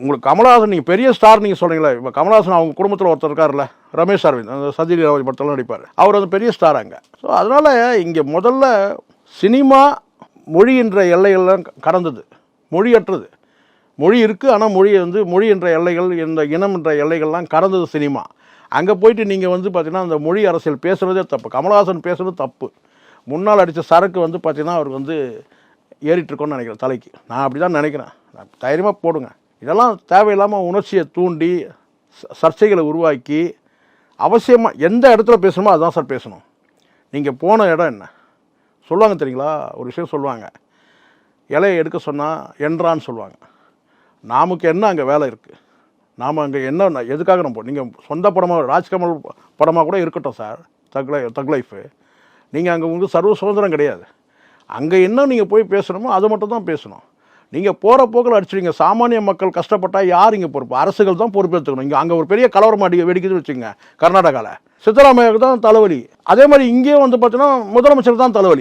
உங்களுக்கு கமலஹாசன் நீங்கள் பெரிய ஸ்டார் நீங்கள் சொல்கிறீங்களே, இப்போ கமலஹாசன் அவங்க குடும்பத்தில் ஒருத்தர் இருக்கார்ல, ரமேஷ் அரவிந்த், அந்த சத்யலீலாவதி படத்தெல்லாம் நடிப்பார், அவர் வந்து பெரிய ஸ்டார் அங்கே. ஸோ அதனால் இங்கே முதல்ல சினிமா மொழி என்ற எல்லைகள்லாம் கடந்தது, மொழியற்றது. மொழி இருக்குது, ஆனால் மொழி என்ற எல்லைகள், இந்த இனம் என்ற எல்லைகள்லாம் கடந்தது சினிமா. அங்கே போயிட்டு நீங்கள் வந்து பார்த்தீங்கன்னா அந்த மொழி அரசியல் பேசுகிறதே தப்பு. கமலஹாசன் பேசுகிறது தப்பு. முன்னால் அடித்த சரக்கு வந்து பார்த்தீங்கன்னா அவருக்கு வந்து ஏறிட்டுருக்கோன்னு நினைக்கிறேன் தலைக்கு. நான் அப்படி தான் நினைக்கிறேன். தைரியமாக போடுங்க. இதெல்லாம் தேவையில்லாமல் உணர்ச்சியை தூண்டி சர்ச்சைகளை உருவாக்கி அவசியமாக எந்த இடத்துல பேசணுமோ அதுதான் சார் பேசணும். நீங்கள் போன இடம் என்ன சொல்லுவாங்க தெரியுங்களா? ஒரு விஷயம் சொல்லுவாங்க, இலையை எடுக்க சொன்னால் என்றான்னு சொல்லுவாங்க. நமக்கு என்ன அங்கே வேலை இருக்குது? நாம் அங்கே என்ன எதுக்காக நம்ம நீங்கள் சொந்த படமாக ராஜ்கமல் படமாக கூட இருக்கட்டும் சார், தக் லைஃபு, நீங்கள் அங்கே உங்களுக்கு சர்வ சுதந்திரம் கிடையாது. அங்கே என்ன நீங்கள் போய் பேசணுமோ அது மட்டும் தான் பேசணும். நீங்கள் போகிற போக்கில் அடிச்சுடுங்க. சாமானிய மக்கள் கஷ்டப்பட்டால் யார் இங்கே பொறுப்பு? அரசுகள் தான் பொறுப்பு எடுத்துக்கணும். இங்கே அங்கே ஒரு பெரிய கலவரம் வெடிக்குதுன்னு வச்சுங்க, கர்நாடகாவில் சித்தராமையாவுக்கு தான் தலைவலி. அதே மாதிரி இங்கேயும் வந்து பார்த்தீங்கன்னா முதலமைச்சர் தான் தலைவலி.